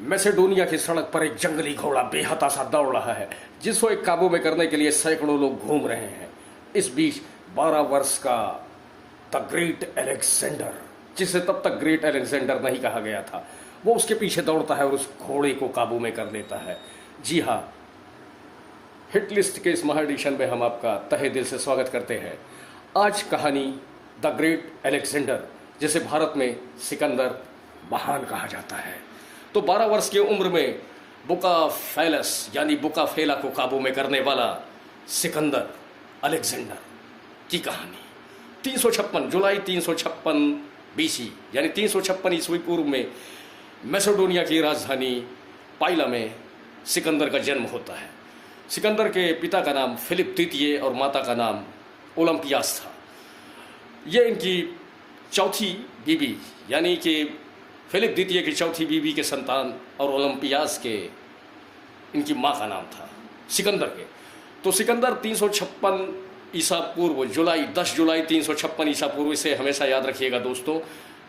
मैसेडोनिया की सड़क पर एक जंगली घोड़ा बेहता सा दौड़ रहा है जिसको एक काबू में करने के लिए सैकड़ों लोग घूम रहे हैं। इस बीच 12 वर्ष का द ग्रेट अलेक्जेंडर, जिसे तब तक ग्रेट अलेक्जेंडर नहीं कहा गया था, वो उसके पीछे दौड़ता है और उस घोड़े को काबू में कर लेता है। जी हाँ, हिट लिस्ट के इस महाएडिशन में हम आपका तहे दिल से स्वागत करते हैं। आज कहानी द ग्रेट अलेक्जेंडर, जिसे भारत में सिकंदर महान कहा जाता है। तो 12 वर्ष की उम्र में बुकाफेलस यानी बुकाफेला को काबू में करने वाला सिकंदर अलेक्जेंडर की कहानी 356 जुलाई 356 बीसी यानी 356 ईस्वी पूर्व में मैसेडोनिया की राजधानी पाइला में सिकंदर का जन्म होता है। सिकंदर के पिता का नाम फिलिप द्वितीय और माता का नाम ओलंपियास था। ये इनकी चौथी बीवी यानी कि फिलिप द्वितीय की चौथी बीवी के संतान और ओलंपियास के इनकी माँ का नाम था सिकंदर के। तो सिकंदर 356 ईसा पूर्व जुलाई 10 जुलाई 356 ईसा पूर्व, इसे हमेशा याद रखिएगा दोस्तों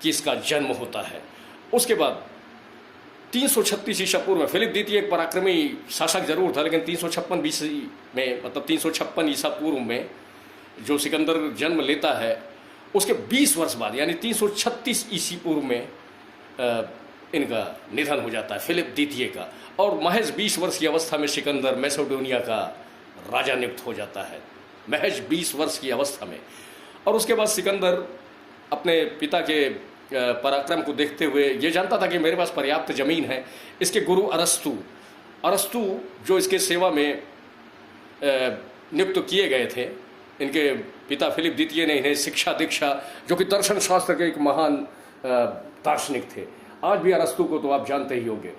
कि इसका जन्म होता है। उसके बाद 336 ईसा पूर्व में फिलिप द्वितीय एक पराक्रमी शासक जरूर था, लेकिन 356 बीसी में मतलब 356 ईसा पूर्व में जो सिकंदर जन्म लेता है उसके 20 वर्ष बाद यानी 336 ईसी पूर्व में इनका निधन हो जाता है फिलिप द्वितीय का, और महज 20 वर्ष की अवस्था में सिकंदर मैसेडोनिया का राजा नियुक्त हो जाता है, महज 20 वर्ष की अवस्था में। और उसके बाद सिकंदर अपने पिता के पराक्रम को देखते हुए ये जानता था कि मेरे पास पर्याप्त जमीन है। इसके गुरु अरस्तु जो इसके सेवा में नियुक्त किए गए थे, इनके पिता फिलिप द्वितीय ने इन्हें शिक्षा दीक्षा, जो कि दर्शन शास्त्र के एक महान दार्शनिक थे। आज भी अरस्तु को तो आप जानते ही होंगे।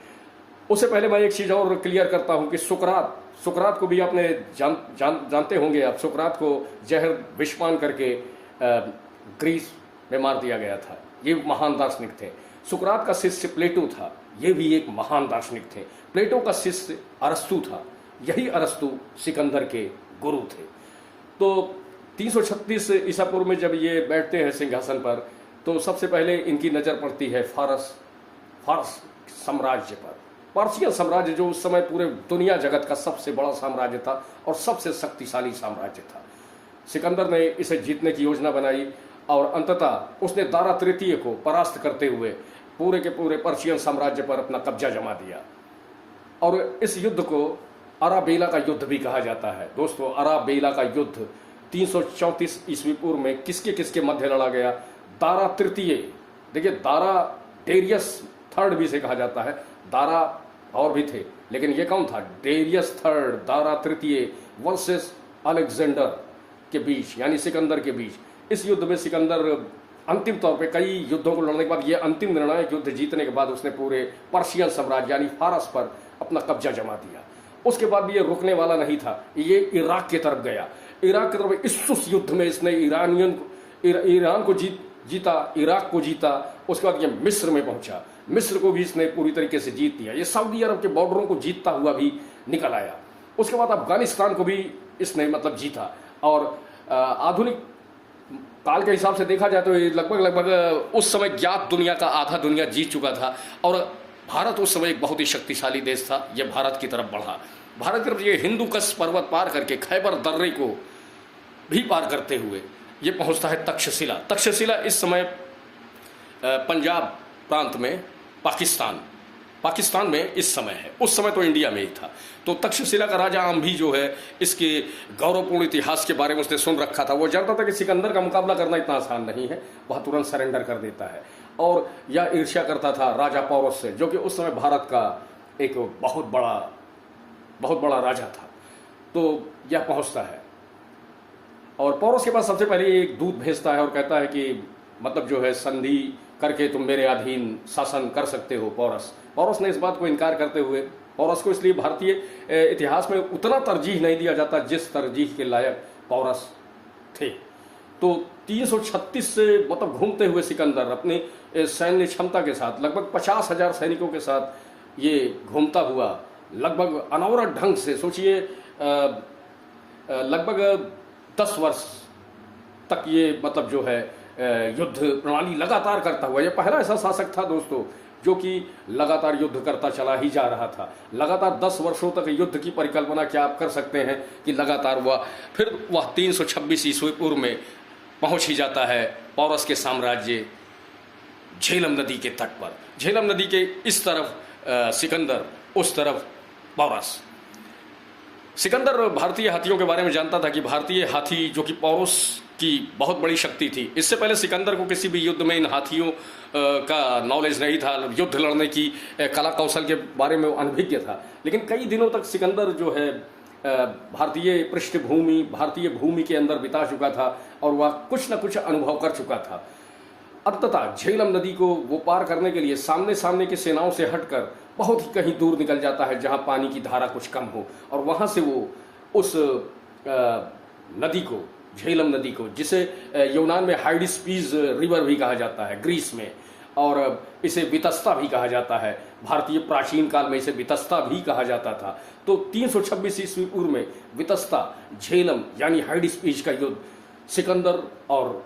उससे पहले मैं एक चीज़ और क्लियर करता हूं कि सुकरात को भी आपने जानते होंगे आप। सुकरात को जहर विषपान करके ग्रीस में मार दिया गया था। ये महान दार्शनिक थे। सुकरात का शिष्य प्लेटो था, ये भी एक महान दार्शनिक थे। प्लेटो का शिष्य अरस्तु था, यही अरस्तु सिकंदर के गुरु थे। तो 336 ईसा पूर्व में जब ये बैठते हैं सिंहासन पर, तो सबसे पहले इनकी नज़र पड़ती है फारस साम्राज्य पर। पारसियन साम्राज्य जो उस समय पूरे दुनिया जगत का सबसे बड़ा साम्राज्य था और सबसे शक्तिशाली साम्राज्य था। सिकंदर ने इसे जीतने की योजना बनाई और अंततः उसने दारा तृतीय को परास्त करते हुए पूरे के पूरे पर्शियन साम्राज्य पर अपना कब्जा जमा दिया। और इस युद्ध को अराबेला का युद्ध भी कहा जाता है। दोस्तों, अराबेला का युद्ध 334 ईस्वी पूर्व में किसके किसके मध्य लड़ा गया? दारा तृतीय, देखिए दारा डेरियस थर्ड भी से कहा जाता है, दारा और भी थे, लेकिन ये कौन था? डेरियस थर्ड, दारा तृतीय वर्सेस अलेक्जेंडर के बीच यानी सिकंदर के बीच। इस युद्ध में सिकंदर अंतिम तौर पे कई युद्धों को लड़ने के बाद, ये अंतिम निर्णायक युद्ध जीतने के बाद उसने पूरे पर्शियन साम्राज्य यानी फारस पर अपना कब्जा जमा दिया। उसके बाद भी ये रुकने वाला नहीं था, ये इराक की तरफ गया। इराक की तरफ इस युद्ध में इसने ईरान को जीता, इराक को जीता। उसके बाद ये मिस्र में पहुंचा, मिस्र को भी इसने पूरी तरीके से जीत लिया। ये सऊदी अरब के बॉर्डरों को जीतता हुआ भी निकल आया। उसके बाद अफगानिस्तान को भी इसने मतलब जीता। और आधुनिक काल के हिसाब से देखा जाए तो ये लगभग उस समय ज्ञात दुनिया का आधा दुनिया जीत चुका था। और भारत उस समय एक बहुत ही शक्तिशाली देश था। ये भारत की तरफ बढ़ा। भारत की तरफ ये हिंदुकुश पर्वत पार करके खैबर दर्रे को भी पार करते हुए ये पहुंचता है तक्षशिला। तक्षशिला इस समय पंजाब प्रांत में पाकिस्तान में इस समय है, उस समय तो इंडिया में ही था। तो तक्षशिला का राजा आम भी जो है, इसके गौरवपूर्ण इतिहास के बारे में उसने सुन रखा था। वो जानता था कि सिकंदर का मुकाबला करना इतना आसान नहीं है, वह तुरंत सरेंडर कर देता है। और यह ईर्ष्या करता था राजा पौरस से, जो कि उस समय भारत का एक बहुत बड़ा राजा था। तो यह पहुंचता है और पौरस के पास सबसे पहले एक दूत भेजता है और कहता है कि मतलब जो है संधि करके तुम मेरे अधीन शासन कर सकते हो। पौरस ने इस बात को इनकार करते हुए, पौरस को इसलिए भारतीय इतिहास में उतना तरजीह नहीं दिया जाता जिस तरजीह के लायक पौरस थे। तो 336 से मतलब घूमते हुए सिकंदर अपनी सैन्य क्षमता के साथ लगभग 50,000 सैनिकों के साथ ये घूमता हुआ लगभग अनवरत ढंग से, सोचिए लगभग 10 वर्ष तक ये मतलब जो है युद्ध प्रणाली लगातार करता हुआ, यह पहला ऐसा शासक था दोस्तों जो कि लगातार युद्ध करता चला ही जा रहा था। लगातार 10 वर्षों तक युद्ध की परिकल्पना क्या आप कर सकते हैं कि लगातार फिर वह 326 ईस्वी पूर्व में पहुंच ही जाता है पौरस के साम्राज्य झेलम नदी के तट पर। झेलम नदी के इस तरफ सिकंदर, उस तरफ पौरस। सिकंदर भारतीय हाथियों के बारे में जानता था कि भारतीय हाथी जो कि पौरस की बहुत बड़ी शक्ति थी। इससे पहले सिकंदर को किसी भी युद्ध में इन हाथियों का नॉलेज नहीं था, युद्ध लड़ने की कला कौशल के बारे में वो अनभिज्ञ था। लेकिन कई दिनों तक सिकंदर जो है भारतीय पृष्ठभूमि, भारतीय भूमि के अंदर बिता चुका था और वह कुछ न कुछ अनुभव कर चुका था। अंततः झेलम नदी को वो पार करने के लिए सामने सामने की सेनाओं से हटकर बहुत ही कहीं दूर निकल जाता है जहां पानी की धारा कुछ कम हो, और वहां से वो उस नदी को, झेलम नदी को, जिसे यूनान में हाइडिस्पीज रिवर भी कहा जाता है, ग्रीस में, और इसे वितस्ता भी कहा जाता है, भारतीय प्राचीन काल में इसे वितस्ता भी कहा जाता था। तो 326 ईस्वी पूर्व में वितस्ता, झेलम यानी हाइडिस्पीज का युद्ध सिकंदर और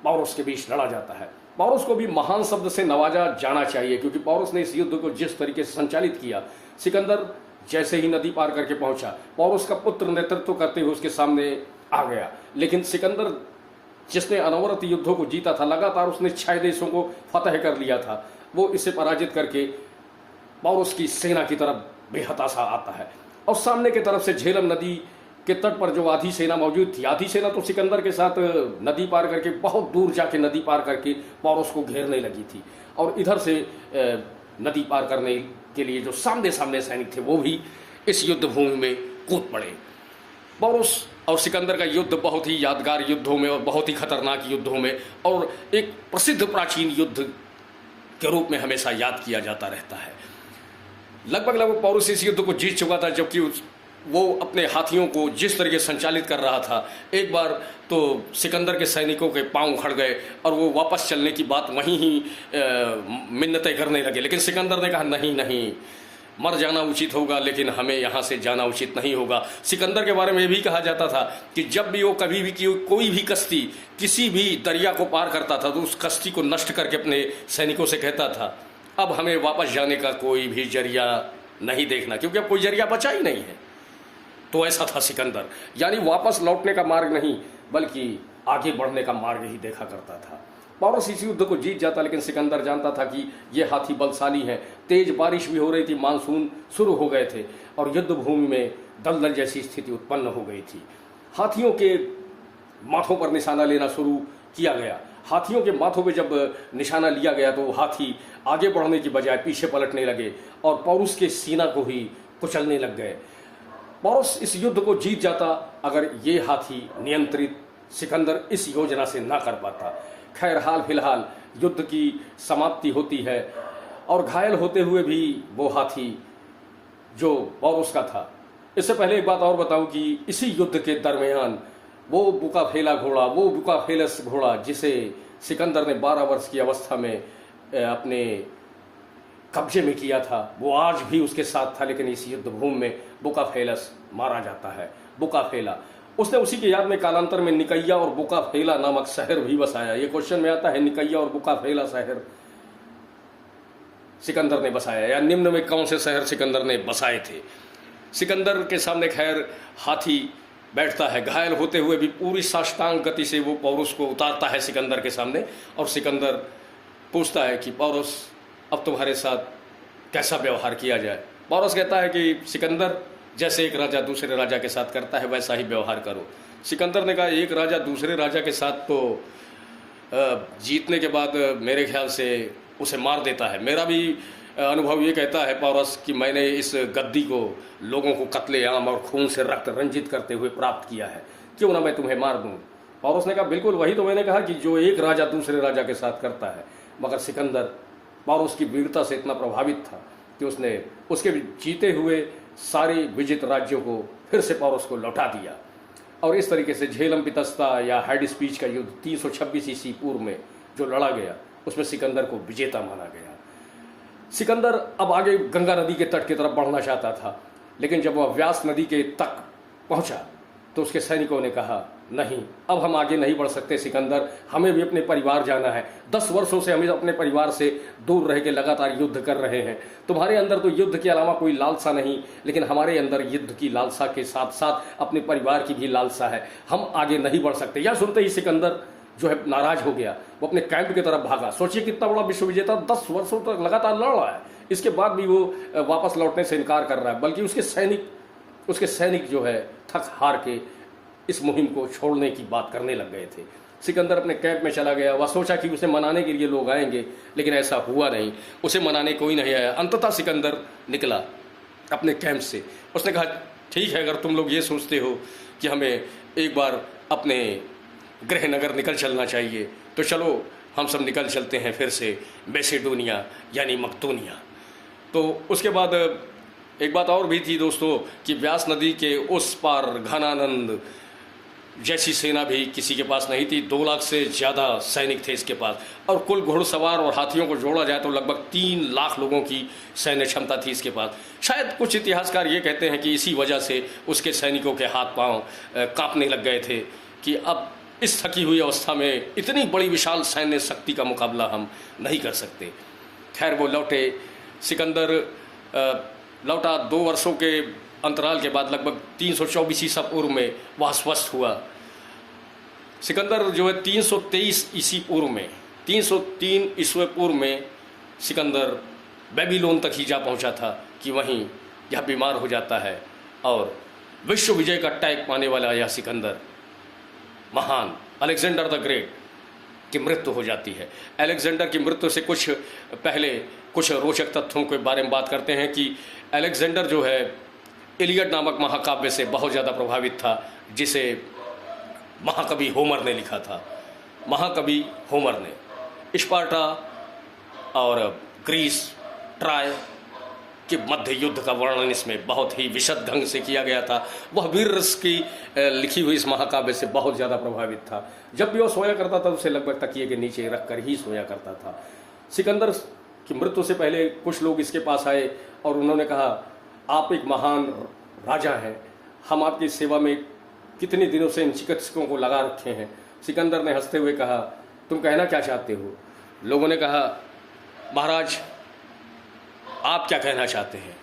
पौरस के बीच लड़ा जाता है। पौरस को भी महान शब्द से नवाजा जाना चाहिए, क्योंकि पौरस ने इस युद्ध को जिस तरीके से संचालित किया, सिकंदर जैसे ही नदी पार करके पहुंचा, पौरस का पुत्र नेतृत्व करते हुए उसके सामने आ गया। लेकिन सिकंदर जिसने अनवरत युद्धों को जीता था, लगातार उसने 6 देशों को फतह कर लिया था, वो इसे पराजित करके पौरस की सेना की तरफ बेहताशा आता है। और सामने की तरफ से झेलम नदी के तट पर जो आधी सेना मौजूद थी, आधी सेना तो सिकंदर के साथ नदी पार करके बहुत दूर जाके नदी पार करके पौरस को घेरने लगी थी, और इधर से नदी पार करने के लिए जो सामने सामने सैनिक थे वो भी इस युद्ध भूमि में कूद पड़े। पौरस और सिकंदर का युद्ध बहुत ही यादगार युद्धों में और बहुत ही खतरनाक युद्धों में और एक प्रसिद्ध प्राचीन युद्ध के रूप में हमेशा याद किया जाता रहता है। लगभग पौरस इस युद्ध को जीत चुका था, जबकि वो अपने हाथियों को जिस तरीके संचालित कर रहा था, एक बार तो सिकंदर के सैनिकों के पांव उखड़ गए और वो वापस चलने की बात वहीं ही मिन्नतें करने लगे। लेकिन सिकंदर ने कहा नहीं नहीं, मर जाना उचित होगा, लेकिन हमें यहाँ से जाना उचित नहीं होगा। सिकंदर के बारे में ये भी कहा जाता था कि जब भी वो कभी भी कोई भी कश्ती किसी भी दरिया को पार करता था तो उस कश्ती को नष्ट करके अपने सैनिकों से कहता था अब हमें वापस जाने का कोई भी जरिया नहीं देखना, क्योंकि अब कोई जरिया बचा ही नहीं है। तो ऐसा था सिकंदर, यानी वापस लौटने का मार्ग नहीं बल्कि आगे बढ़ने का मार्ग ही देखा करता था। पौरस इस युद्ध को जीत जाता, लेकिन सिकंदर जानता था कि ये हाथी बलशाली हैं। तेज बारिश भी हो रही थी, मानसून शुरू हो गए थे और युद्ध भूमि में दलदल जैसी स्थिति उत्पन्न हो गई थी। हाथियों के माथों पर निशाना लेना शुरू किया गया। हाथियों के माथों पे जब निशाना लिया गया तो हाथी आगे बढ़ने की बजाय पीछे पलटने लगे और पौरस के सीना को ही कुचलने लग गए। पौरस इस युद्ध को जीत जाता अगर ये हाथी नियंत्रित सिकंदर इस योजना से ना कर पाता। खैर, हाल फिलहाल युद्ध की समाप्ति होती है और घायल होते हुए भी वो हाथी जो पौरस का था। इससे पहले एक बात और बताऊं कि इसी युद्ध के दरमियान वो बुकाफेला घोड़ा, वो बुकाफेलस घोड़ा जिसे सिकंदर ने 12 वर्ष की अवस्था में अपने कब्जे में किया था, वो आज भी उसके साथ था। लेकिन इस युद्ध भूमि में बुकाफेलस मारा जाता है। बुकाफेला, उसने उसी की याद में कालांतर में निकैया और बुकाफेला नामक शहर भी बसाया। ये क्वेश्चन में आता है, निकैया और बुकाफेला शहर सिकंदर ने बसाया या निम्न में कौन से शहर सिकंदर ने बसाए थे। सिकंदर के सामने खैर हाथी बैठता है, घायल होते हुए भी पूरी साष्टांग गति से वो पौरस को उतारता है सिकंदर के सामने, और सिकंदर पूछता है कि पौरस अब तुम्हारे साथ कैसा व्यवहार किया जाए। पौरस कहता है कि सिकंदर, जैसे एक राजा दूसरे राजा के साथ करता है वैसा ही व्यवहार करो। सिकंदर ने कहा एक राजा दूसरे राजा के साथ तो जीतने के बाद मेरे ख्याल से उसे मार देता है। मेरा भी अनुभव ये कहता है पौरस कि मैंने इस गद्दी को लोगों को कत्लेआम और खून से रक्त रंजित करते हुए प्राप्त किया है, क्यों ना मैं तुम्हें मार दूं। पौरस ने कहा बिल्कुल वही तो मैंने कहा कि जो एक राजा दूसरे राजा के साथ करता है। मगर सिकंदर पौरस की वीरता से इतना प्रभावित था कि उसने उसके जीते हुए सारे विजित राज्यों को फिर से पौरस को लौटा दिया। और इस तरीके से झेलम पितस्ता या हाइडिस्पीज का युद्ध 326 ईस्वी पूर्व में जो लड़ा गया उसमें सिकंदर को विजेता माना गया। सिकंदर अब आगे गंगा नदी के तट की तरफ बढ़ना चाहता था, लेकिन जब वह व्यास नदी के तक पहुंचा तो उसके सैनिकों ने कहा नहीं, अब हम आगे नहीं बढ़ सकते सिकंदर, हमें भी अपने परिवार जाना है। 10 वर्षों से हम अपने परिवार से दूर रह के लगातार युद्ध कर रहे हैं। तुम्हारे अंदर तो युद्ध के अलावा कोई लालसा नहीं, लेकिन हमारे अंदर युद्ध की लालसा के साथ साथ अपने परिवार की भी लालसा है। हम आगे नहीं बढ़ सकते। यह सुनते ही सिकंदर जो है नाराज हो गया, वो अपने कैंप की तरफ भागा। सोचिए कितना बड़ा विश्व विजेता 10 वर्षों तक लगातार लड़ रहा है, इसके बाद भी वो वापस लौटने से इनकार कर रहा है, बल्कि उसके सैनिक जो है थक हार के इस मुहिम को छोड़ने की बात करने लग गए थे। सिकंदर अपने कैंप में चला गया। वह सोचा कि उसे मनाने के लिए लोग आएंगे, लेकिन ऐसा हुआ नहीं। उसे मनाने कोई नहीं आया। अंततः सिकंदर निकला अपने कैंप से। उसने कहा, ठीक है, अगर तुम लोग ये सोचते हो कि हमें एक बार अपने गृह नगर निकल चलना चाहिए, तो चलो हम सब निकल चलते हैं फिर से मैसेडोनिया यानी मकदोनिया। तो उसके बाद एक बात और भी थी दोस्तों कि व्यास नदी के उस पार घनानंद जैसी सेना भी किसी के पास नहीं थी। 2 लाख से ज़्यादा सैनिक थे इसके पास, और कुल घुड़सवार और हाथियों को जोड़ा जाए तो लगभग 3 लाख लोगों की सैन्य क्षमता थी इसके पास। शायद कुछ इतिहासकार ये कहते हैं कि इसी वजह से उसके सैनिकों के हाथ पांव कांपने लग गए थे कि अब इस थकी हुई अवस्था में इतनी बड़ी विशाल सैन्य शक्ति का मुकाबला हम नहीं कर सकते। खैर वो लौटे। सिकंदर लौटा। 2 वर्षों के अंतराल के बाद लगभग 324 ईसा पूर्व में वह स्वस्थ हुआ। सिकंदर जो है 323 ईसा पूर्व में 303 ईस्वी पूर्व में सिकंदर बेबीलोन तक ही जा पहुंचा था कि वहीं यह बीमार हो जाता है और विश्व विजय का टैग पाने वाला यह सिकंदर महान अलेक्जेंडर द ग्रेट की मृत्यु हो जाती है। अलेक्जेंडर की मृत्यु से कुछ पहले कुछ रोचक तथ्यों के बारे में बात करते हैं कि अलेक्जेंडर जो है इलियड नामक महाकाव्य से बहुत ज़्यादा प्रभावित था, जिसे महाकवि होमर ने लिखा था। महाकवि होमर ने स्पार्टा और ग्रीस ट्राय के मध्य युद्ध का वर्णन इसमें बहुत ही विशद ढंग से किया गया था। वह वीर रस की लिखी हुई इस महाकाव्य से बहुत ज़्यादा प्रभावित था। जब भी वो सोया करता था उसे लगभग तकिए के नीचे रख कर ही सोया करता था। सिकंदर की मृत्यु से पहले कुछ लोग इसके पास आए और उन्होंने कहा, आप एक महान राजा हैं, हम आपकी सेवा में कितने दिनों से इन चिकित्सकों को लगा रखे हैं। सिकंदर ने हंसते हुए कहा, तुम कहना क्या चाहते हो? लोगों ने कहा, महाराज आप क्या कहना चाहते हैं?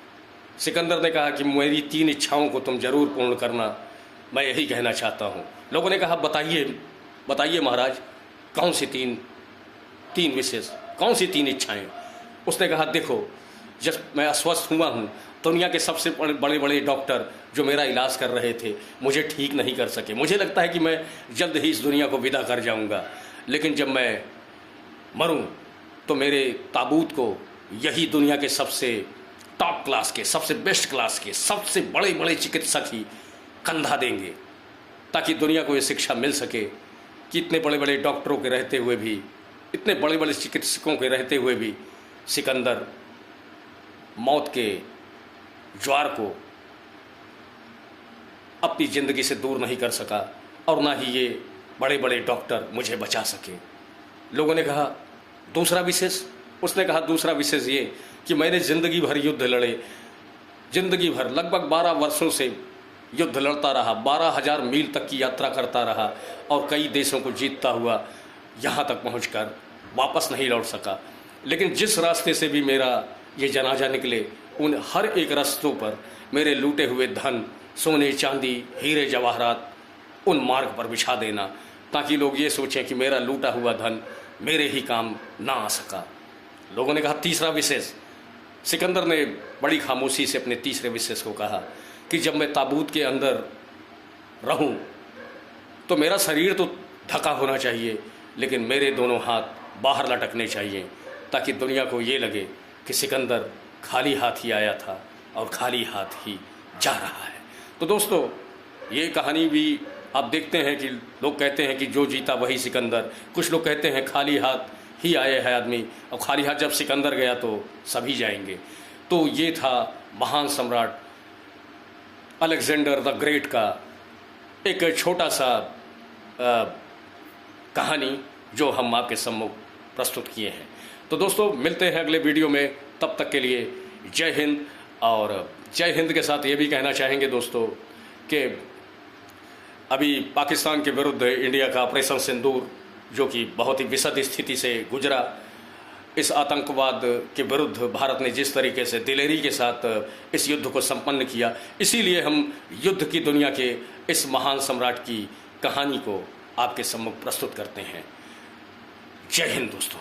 सिकंदर ने कहा कि मेरी 3 इच्छाओं को तुम जरूर पूर्ण करना, मैं यही कहना चाहता हूँ। लोगों ने कहा, बताइए महाराज, कौन सी तीन विशेष, कौन सी 3 इच्छाएं? उसने कहा, देखो, जब मैं अस्वस्थ हुआ हूँ, दुनिया के सबसे बड़े बड़े डॉक्टर जो मेरा इलाज कर रहे थे मुझे ठीक नहीं कर सके। मुझे लगता है कि मैं जल्द ही इस दुनिया को विदा कर जाऊँगा, लेकिन जब मैं मरूँ तो मेरे ताबूत को यही दुनिया के सबसे टॉप क्लास के, सबसे बेस्ट क्लास के, सबसे बड़े बड़े चिकित्सक ही कंधा देंगे, ताकि दुनिया को ये शिक्षा मिल सके कि इतने बड़े बड़े डॉक्टरों के रहते हुए भी, इतने बड़े बड़े चिकित्सकों के रहते हुए भी सिकंदर मौत के ज्वार को अपनी ज़िंदगी से दूर नहीं कर सका और ना ही ये बड़े बड़े डॉक्टर मुझे बचा सके। लोगों ने कहा, दूसरा विशेष? उसने कहा, दूसरा विशेष ये कि मैंने ज़िंदगी भर युद्ध लड़े, ज़िंदगी भर लगभग 12 वर्षों से युद्ध लड़ता रहा, 12,000 मील तक की यात्रा करता रहा और कई देशों को जीतता हुआ यहाँ तक पहुँचकर वापस नहीं लौट सका। लेकिन जिस रास्ते से भी मेरा ये जनाजा निकले, उन हर एक रास्तों पर मेरे लूटे हुए धन, सोने चांदी, हीरे जवाहरात उन मार्ग पर बिछा देना, ताकि लोग ये सोचें कि मेरा लूटा हुआ धन मेरे ही काम ना आ सका। लोगों ने कहा, तीसरा विशेष? सिकंदर ने बड़ी खामोशी से अपने तीसरे विशेष को कहा कि जब मैं ताबूत के अंदर रहूं तो मेरा शरीर तो ढका होना चाहिए, लेकिन मेरे दोनों हाथ बाहर लटकने चाहिए, ताकि दुनिया को ये लगे कि सिकंदर खाली हाथ ही आया था और खाली हाथ ही जा रहा है। तो दोस्तों, ये कहानी भी आप देखते हैं कि लोग कहते हैं कि जो जीता वही सिकंदर। कुछ लोग कहते हैं खाली हाथ ही आए है आदमी, और खाली हाथ जब सिकंदर गया तो सभी जाएंगे। तो ये था महान सम्राट अलेक्जेंडर द ग्रेट का एक छोटा सा कहानी जो हम आपके सम्मुख प्रस्तुत किए हैं। तो दोस्तों, मिलते हैं अगले वीडियो में। तब तक के लिए जय हिंद। और जय हिंद के साथ ये भी कहना चाहेंगे दोस्तों कि अभी पाकिस्तान के विरुद्ध इंडिया का ऑपरेशन सिंदूर, जो कि बहुत ही विषद स्थिति से गुजरा, इस आतंकवाद के विरुद्ध भारत ने जिस तरीके से दिलेरी के साथ इस युद्ध को संपन्न किया, इसीलिए हम युद्ध की दुनिया के इस महान सम्राट की कहानी को आपके सम्मुख प्रस्तुत करते हैं। जय हिंद दोस्तों।